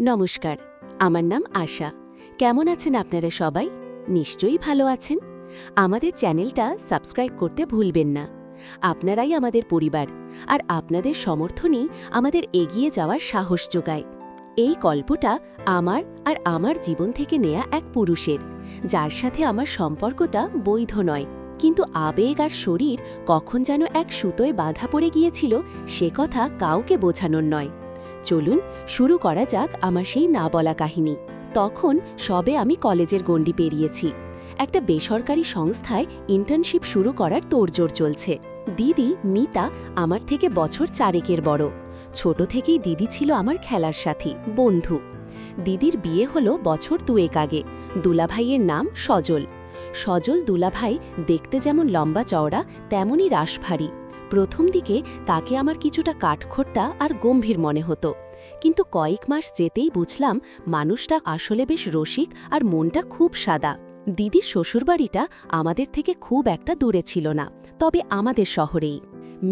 নমস্কার, আমার নাম আশা। কেমন আছেন আপনারা সবাই? নিশ্চয়ই ভালো আছেন। আমাদের চ্যানেলটা সাবস্ক্রাইব করতে ভুলবেন না। আপনারাই আমাদের পরিবার, আর আপনাদের সমর্থনই আমাদের এগিয়ে যাওয়ার সাহস যোগায়। এই গল্পটা আমার আর আমার জীবন থেকে নেয়া এক পুরুষের, যার সাথে আমার সম্পর্কটা বৈধ নয়, কিন্তু আবেগ আর শরীর কখন যেন এক সুতোয় বাঁধা পড়ে গিয়েছিল, সে কথা কাউকে বোঝানোর নয়। চলুন শুরু করা যাক আমার সেই না বলা কাহিনী। তখন সবে আমি কলেজের গণ্ডি পেরিয়েছি। একটা বেসরকারি সংস্থায় ইন্টার্নশিপ শুরু করার তোড়জোড় চলছে। দিদি মিতা আমার থেকে বছর 4 বড়। ছোট থেকেই দিদি ছিল আমার খেলার সাথী, বন্ধু। দিদির বিয়ে হলো বছর 2 আগে। দুলাভাইয়ের নাম সজল। সজল দুলাভাই দেখতে যেমন লম্বা চওড়া, তেমনই রাশভারী। প্রথম দিকে তাকে আমার কিছুটা কাঠখোট্টা আর গম্ভীর মনে হতো, কিন্তু কয়েক মাস যেতেই বুঝলাম মানুষটা আসলে বেশ রসিক আর মনটা খুব সাদা। দিদির শ্বশুরবাড়িটা আমাদের থেকে খুব একটা দূরে ছিল না, তবে আমাদের শহরেই।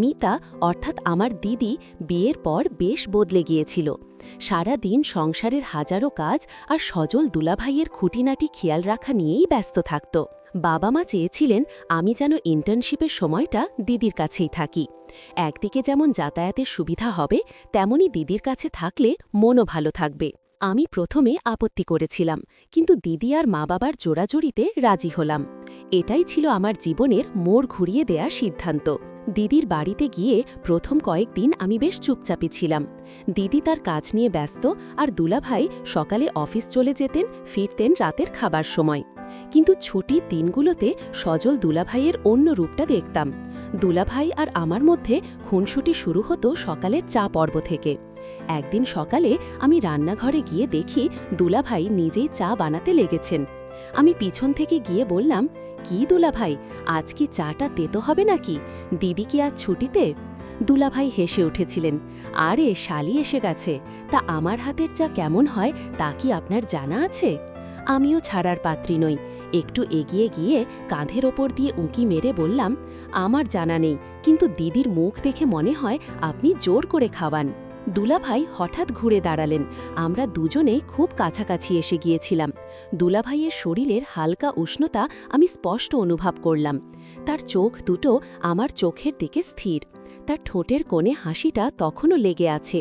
মিতা অর্থাৎ আমার দিদি বিয়ের পর বেশ বদলে গিয়েছিল। সারা দিন সংসারের হাজারো কাজ আর সজল দুলাভাইয়ের খুঁটিনাটি খেয়াল রাখা নিয়েই ব্যস্ত থাকত। বাবা মা চেয়েছিলেন আমি যেন ইন্টার্নশিপের সময়টা দিদির কাছেই থাকি। একদিকে যেমন যাতায়াতের সুবিধা হবে, তেমনি দিদির কাছে থাকলে মনও ভালো থাকবে। আমি প্রথমে আপত্তি করেছিলাম, কিন্তু দিদি আর মা বাবার জোড়াজোড়িতে রাজি হলাম। এটাই ছিল আমার জীবনের মোড় ঘুরিয়ে দেয়া সিদ্ধান্ত। দিদির বাড়িতে গিয়ে প্রথম কয়েকদিন আমি বেশ চুপচাপই ছিলাম। দিদি তার কাজ নিয়ে ব্যস্ত, আর দুলাভাই সকালে অফিস চলে যেতেন, ফিরতেন রাতের খাবার সময়। কিন্তু ছুটির দিনগুলোতে সজল দুলাভাইয়ের অন্য রূপটা দেখতাম। দুলাভাই আর আমার মধ্যে খুনসুটি শুরু হতো সকালের চা পর্ব থেকে। একদিন সকালে আমি রান্নাঘরে গিয়ে দেখি দুলাভাই নিজেই চা বানাতে লেগেছেন। আমি পিছন থেকে গিয়ে বললাম, কি দুলাভাই, আজ কি চাটা তেতো হবে নাকি? দিদি কি আজ ছুটিতে? দুলাভাই হেসে উঠেছিলেন, আরে শালি এসে গেছে, তা আমার হাতের চা কেমন হয় তা কি আপনার জানা আছে? আমিও ছাড়ার পাত্রী নই। একটু এগিয়ে গিয়ে কাঁধের ওপর দিয়ে উঁকি মেরে বললাম, আমার জানা নেই, কিন্তু দিদির মুখ দেখে মনে হয় আপনি জোর করে খাওয়ান। দুলাভাই হঠাৎ ঘুরে দাঁড়ালেন। আমরা দুজনেই খুব কাছাকাছি এসে গিয়েছিলাম। দুলাভাইয়ের শরীরের হালকা উষ্ণতা আমি স্পষ্ট অনুভব করলাম। তার চোখ দুটো আমার চোখের দিকে স্থির। তার ঠোঁটের কোণে হাসিটা তখনও লেগে আছে।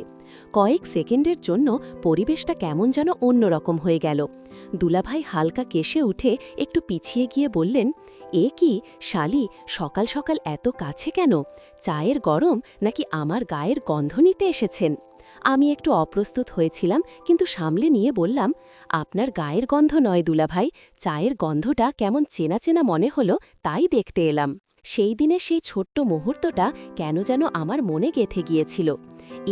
কয়েক সেকেন্ডের জন্য পরিবেশটা কেমন যেন অন্যরকম হয়ে গেল। দুলাভাই হালকা কেশে উঠে একটু পিছিয়ে গিয়ে বললেন, এ কি শালি, সকাল সকাল এত কাছে কেন? চায়ের গরম নাকি আমার গায়ের গন্ধ নিতে এসেছেন? আমি একটু অপ্রস্তুত হয়েছিলাম, কিন্তু সামলে নিয়ে বললাম, আপনার গায়ের গন্ধ নয় দুলাভাই, চায়ের গন্ধটা কেমন চেনা চেনা মনে হলো, তাই দেখতে এলাম। সেই দিনের সেই ছোট্ট মুহূর্তটা কেন যেন আমার মনে গেঁথে গিয়েছিল।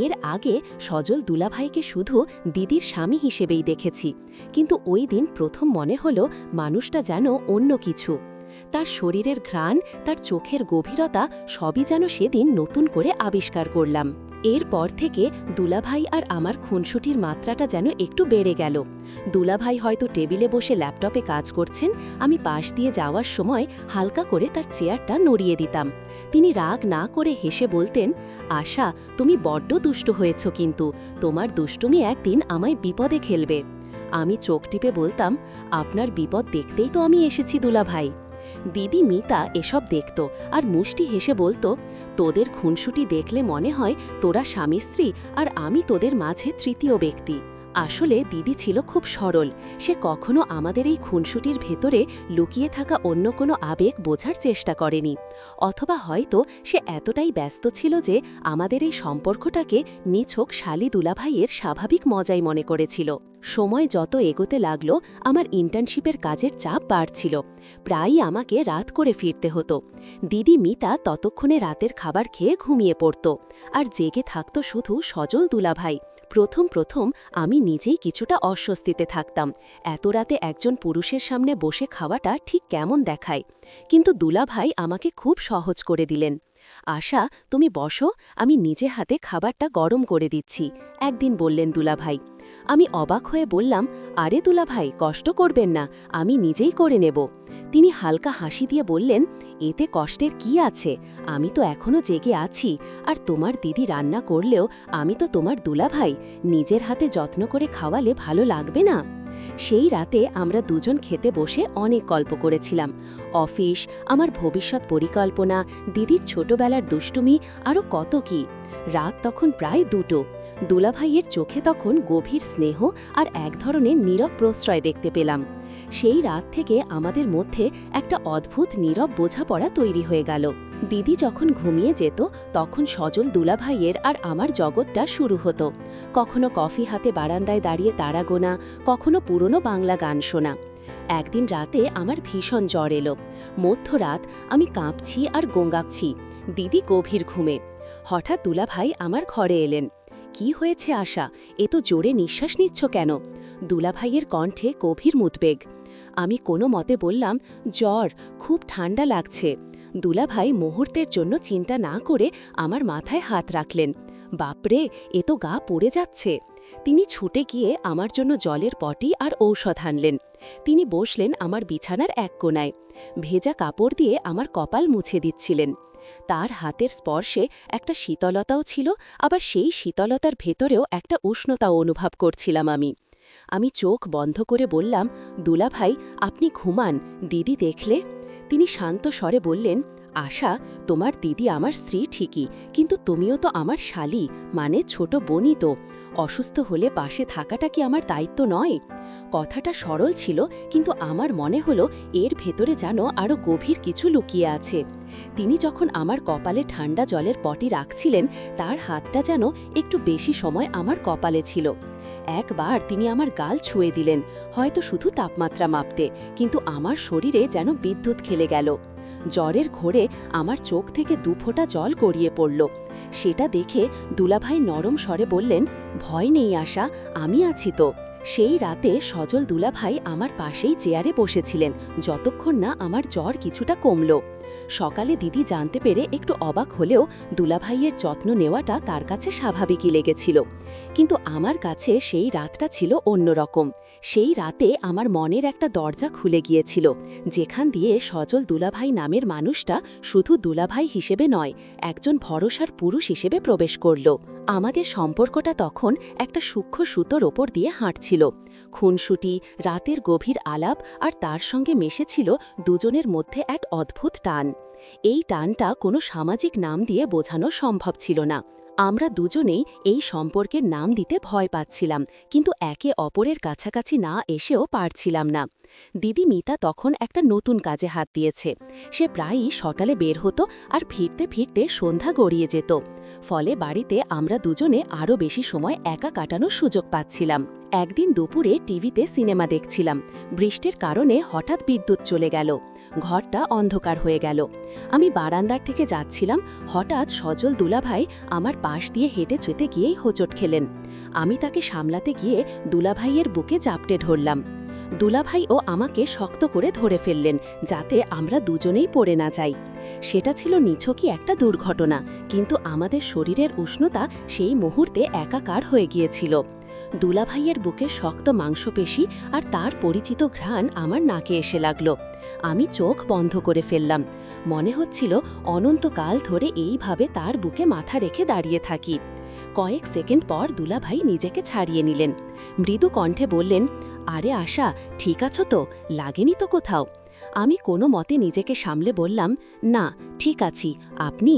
এর আগে সজল দুলাভাইকে শুধু দিদির স্বামী হিসেবেই দেখেছি, কিন্তু ওই দিন প্রথম মনে হলো মানুষটা যেন অন্য কিছু। তার শরীরের ঘ্রাণ, তার চোখের গভীরতা সবই যেন সেদিন নতুন করে আবিষ্কার করলাম। এরপর থেকে দুলাভাই আর আমার খুনসুটির মাত্রাটা যেন একটু বেড়ে গেল। দুলাভাই হয়তো টেবিলে বসে ল্যাপটপে কাজ করছেন, আমি পাশ দিয়ে যাওয়ার সময় হালকা করে তার চেয়ারটা নড়িয়ে দিতাম। তিনি রাগ না করে হেসে বলতেন, আশা, তুমি বড্ড দুষ্ট হয়েছ, কিন্তু তোমার দুষ্টুমি একদিন আমায় বিপদে খেলবে। আমি চোখ টিপে বলতাম, আপনার বিপদ দেখতেই তো আমি এসেছি দুলাভাই। দিদি মিতা এসব দেখত আর মুষ্টি হেসে বলতো, তোদের খুনসুটি দেখলে মনে হয় তোরা স্বামী স্ত্রী, আর আমি তোদের মাঝে তৃতীয় ব্যক্তি। আসলে দিদি ছিল খুব সরল। সে কখনো আমাদের এই খুনসুটির ভেতরে লুকিয়ে থাকা অন্য কোনো আবেগ বোঝার চেষ্টা করেনি, অথবা হয়তো সে এতটাই ব্যস্ত ছিল যে আমাদের এই সম্পর্কটাকে নিছক শালি দুলাভাইয়ের স্বাভাবিক মজাই মনে করেছিল। সময় যত এগোতে লাগলো, আমার ইন্টার্নশিপের কাজের চাপ বাড়ছিল। প্রায়ই আমাকে রাত করে ফিরতে হতো। দিদি মিতা ততক্ষণে রাতের খাবার খেয়ে ঘুমিয়ে পড়ত, আর জেগে থাকত শুধু সজল দুলাভাই। প্রথম আমি নিজেই কিছুটা অস্বস্তিতে থাকতাম। এত রাতে একজন পুরুষের সামনে বসে খাওয়াটা ঠিক কেমন দেখায়, কিন্তু দুলাভাই আমাকে খুব সহজ করে দিলেন। আশা, তুমি বসো, আমি নিজে হাতে খাবারটা গরম করে দিচ্ছি, একদিন বললেন দুলাভাই। আমি অবাক হয়ে বললাম, আরে দুলাভাই, কষ্ট করবেন না, আমি নিজেই করে নেব। তিনি হালকা হাসি দিয়ে বললেন, এতে কষ্টের কি আছে? আমি তো এখনও জেগে আছি, আর তোমার দিদি রান্না করলেও আমি তো তোমার দুলাভাই, নিজের হাতে যত্ন করে খাওয়ালে ভালো লাগবে না? সেই রাতে আমরা দুজন খেতে বসে অনেক গল্প করেছিলাম। অফিস, আমার ভবিষ্যৎ পরিকল্পনা, দিদির ছোটবেলার দুষ্টুমি, আরও কত কি। রাত তখন প্রায় 2টো। দুলাভাইয়ের চোখে তখন গভীর স্নেহ আর এক ধরনের নীরব প্রশ্রয় দেখতে পেলাম। সেই রাত থেকে আমাদের মধ্যে একটা অদ্ভুত নীরব বোঝাপড়া তৈরি হয়ে গেল। দিদি যখন ঘুমিয়ে যেত তখন সজল দুলাভাইয়ের আর আমার জগৎটা শুরু হতো। কখনো কফি হাতে বারান্দায় দাঁড়িয়ে তারা গোনা, কখনো পুরনো বাংলা গান শোনা। একদিন রাতে আমার ভীষণ জ্বর এলো। মধ্যরাত, আমি কাঁপছি আর গোঙাচ্ছি, দিদি গভীর ঘুমে। হঠাৎ দুলাভাই আমার ঘরে এলেন। কি হয়েছে আশা? এত জোরে নিঃশ্বাস নিচ্ছ কেন? দুলাভাইয়ের কণ্ঠে গভীর উদ্বেগ। আমি কোনো মতে বললাম, জ্বর, খুব ঠান্ডা লাগছে। দুলাভাই মুহূর্তের জন্য চিন্তা না করে আমার মাথায় হাত রাখলেন। বাপরে, এ তো গা পড়ে যাচ্ছে। তিনি ছুটে গিয়ে আমার জন্য জলের পটি আর ঔষধ আনলেন। তিনি বসলেন আমার বিছানার এক কোণায়। ভেজা কাপড় দিয়ে আমার কপাল মুছে দিচ্ছিলেন। তার হাতের স্পর্শে একটা শীতলতাও ছিল, আবার সেই শীতলতার ভেতরেও একটা উষ্ণতাও অনুভব করছিলাম আমি চোখ বন্ধ করে বললাম, দুলাভাই, আপনি ঘুমান, দিদি দেখলে? তিনি শান্ত স্বরে বললেন, আশা, তোমার দিদি আমার স্ত্রী ঠিকই, কিন্তু তুমিও তো আমার শালি, মানে ছোট বোনই তো। অসুস্থ হলে পাশে থাকাটা কি আমার দায়িত্ব নয়? কথাটা সরল ছিল, কিন্তু আমার মনে হলো এর ভেতরে যেন আরও গভীর কিছু লুকিয়ে আছে। তিনি যখন আমার কপালে ঠান্ডা জলের পটি রাখছিলেন, তার হাতটা যেন একটু বেশি সময় আমার কপালে ছিল। একবার তিনি আমার গাল ছুঁয়ে দিলেন, হয়তো শুধু তাপমাত্রা মাপতে, কিন্তু আমার শরীরে যেন বিদ্যুৎ খেলে গেল। জ্বরের ঘোরে আমার চোখ থেকে 2 ফোঁটা জল গড়িয়ে পড়ল। সেটা দেখে দুলাভাই নরম স্বরে বললেন, ভয় নেই আশা, আমি আছি তো। সেই রাতে সজল দুলাভাই আমার পাশেই চেয়ারে বসেছিলেন, যতক্ষণ না আমার জ্বর কিছুটা কমল। সকালে দিদি জানতে পেরে একটু অবাক হলেও দুলাভাইয়ের যত্ন নেওয়াটা তার কাছে স্বাভাবিকই লেগেছিল। কিন্তু আমার কাছে সেই রাতটা ছিল অন্যরকম। সেই রাতে আমার মনের একটা দরজা খুলে গিয়েছিল, যেখান দিয়ে সজল দুলাভাই নামের মানুষটা শুধু দুলাভাই হিসেবে নয়, একজন ভরসার পুরুষ হিসেবে প্রবেশ করল। আমাদের সম্পর্কটা তখন একটা সূক্ষ্ম সুতোর ওপর দিয়ে হাঁটছিল। খুনসুটি, রাতের গভীর আলাপ, আর তার সঙ্গে মিশেছিল দুজনের মধ্যে এক অদ্ভুত টান। এই টানটা কোনো সামাজিক নাম দিয়ে বোঝানো সম্ভব ছিল না। আমরা দুজনেই এই সম্পর্কের নাম দিতে ভয় পাচ্ছিলাম, কিন্তু একে অপরের কাছাকাছি না এসেও পারছিলাম না। দিদি মিতা তখন একটা নতুন কাজে হাত দিয়েছে। সে প্রায়ই সকালে বের হতো আর ফিরতে ফিরতে সন্ধ্যা গড়িয়ে যেত। ফলে বাড়িতে আমরা দুজনে আরও বেশি সময় একা কাটানোর সুযোগ পাচ্ছিলাম। একদিন দুপুরে টিভিতে সিনেমা দেখছিলাম। বৃষ্টির কারণে হঠাৎ বিদ্যুৎ চলে গেল। ঘরটা অন্ধকার হয়ে গেল। আমি বারান্দার থেকে যাচ্ছিলাম, হঠাৎ সজল দুলাভাই আমার পাশ দিয়ে হেঁটে যেতে গিয়েই হোঁচট খেলেন। আমি তাকে সামলাতে গিয়ে দুলাভাইয়ের বুকে চাপটে ধরলাম। দুলাভাই ও আমাকে শক্ত করে ধরে ফেললেন, যাতে আমরা দুজনেই পড়ে না যাই। সেটা ছিল নিছকই একটা দুর্ঘটনা, কিন্তু আমাদের শরীরের উষ্ণতা সেই মুহূর্তে একাকার হয়ে গিয়েছিল। দুলাভাইয়ের বুকে শক্ত মাংসপেশি আর তার পরিচিত ঘ্রাণ আমার নাকে এসে লাগল। আমি চোখ বন্ধ করে ফেললাম। মনে হচ্ছিল অনন্তকাল ধরে এইভাবে তার বুকে মাথা রেখে দাঁড়িয়ে থাকি। কয়েক সেকেন্ড পর দুলাভাই নিজেকে ছাড়িয়ে নিলেন। মৃদু কণ্ঠে বললেন, আরে আশা, ঠিক আছো তো? লাগেনি তো কোথাও? আমি কোনো মতে নিজেকে সামলে বললাম, না, ঠিক আছি। আপনি?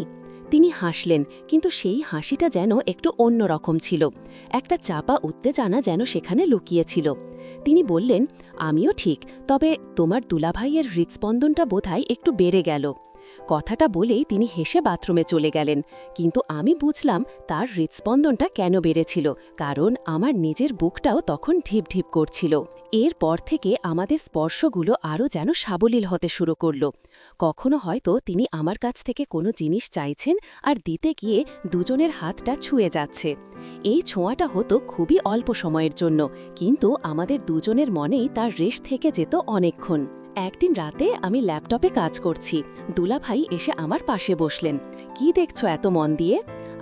তিনি হাসলেন, কিন্তু সেই হাসিটা যেন একটু অন্যরকম ছিল। একটা চাপা উত্তেজনা যেন সেখানে লুকিয়েছিল। তিনি বললেন, আমিও ঠিক, তবে তোমার দুলাভাইয়ের হৃৎস্পন্দনটা বোধহয় একটু বেড়ে গেল। কথাটা বলেই তিনি হেসে বাথরুমে চলে গেলেন, কিন্তু আমি বুঝলাম তার হৃৎস্পন্দনটা কেন বেড়েছিল, কারণ আমার নিজের বুকটাও তখন ঢিপ ঢিপ করছিল। এরপর থেকে আমাদের স্পর্শগুলো আরও যেন সাবলীল হতে শুরু করল। কখনো হয়তো তিনি আমার কাছ থেকে কোনো জিনিস চাইছেন, আর দিতে গিয়ে দুজনের হাতটা ছুঁয়ে যাচ্ছে। এই ছোঁয়াটা হতো খুবই অল্প সময়ের জন্য, কিন্তু আমাদের দুজনের মনেই তার রেশ থেকে যেত অনেকক্ষণ। একদিন রাতে আমি ল্যাপটপে কাজ করছি। দুলাভাই এসে আমার পাশে বসলেন। কি দেখছো এত মন দিয়ে?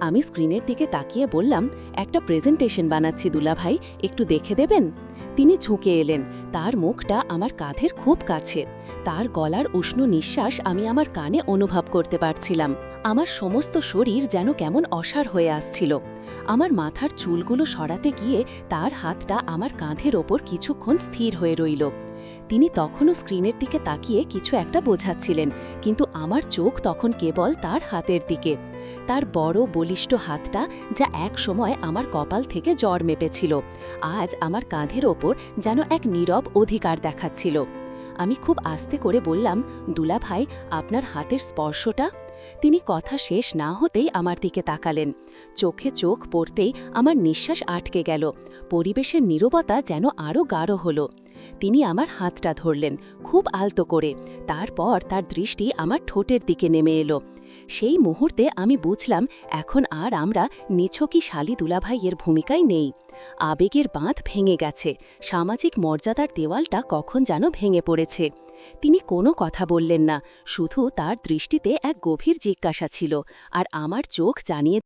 আমি স্ক্রিনের দিকে তাকিয়ে বললাম, একটা প্রেজেন্টেশন বানাচ্ছি দুলাভাই, একটু দেখে দেবেন? তিনি ঝুঁকে এলেন, তার মুখটা আমার কাঁধের খুব কাছে। তার গলার উষ্ণ নিঃশ্বাস আমি আমার কানে অনুভব করতে পারছিলাম। আমার সমস্ত শরীর যেন কেমন অসাড় হয়ে আসছিল। আমার মাথার চুলগুলো সরাতে গিয়ে তার হাতটা আমার কাঁধের ওপর কিছুক্ষণ স্থির হয়ে রইল। তিনি তখনও স্ক্রিনের দিকে তাকিয়ে কিছু একটা বোঝাচ্ছিলেন, কিন্তু আমার চোখ তখন কেবল তার হাতের দিকে। তার বড় বলিষ্ঠ হাতটা, যা এক সময় আমার কপাল থেকে জ্বর মেপেছিল, আজ আমার কাঁধের ওপর যেন এক নীরব অধিকার দেখাচ্ছিল। আমি খুব আস্তে করে বললাম, দুলাভাই, আপনার হাতের স্পর্শটা। তিনি কথা শেষ না হতেই আমার দিকে তাকালেন। চোখে চোখ পড়তেই আমার নিঃশ্বাস আটকে গেল। পরিবেশের নীরবতা যেন আরও গাঢ় হলো। তিনি আমার হাতটা ধরলেন, খুব আলতো করে। তারপর তার দৃষ্টি আমার ঠোঁটের দিকে নেমে এলো। সেই মুহূর্তে আমি বুঝলাম, এখন আর আমরা নিছকই শালি দুলাভাইয়ের ভূমিকায় নেই। আবেগের বাঁধ ভেঙে গেছে, সামাজিক মর্যাদার দেওয়ালটা কখন যেন ভেঙে পড়েছে। তিনি কোনো কথা বললেন না, শুধু তার দৃষ্টিতে এক গভীর জিজ্ঞাসা ছিল, আর আমার চোখ জানিয়ে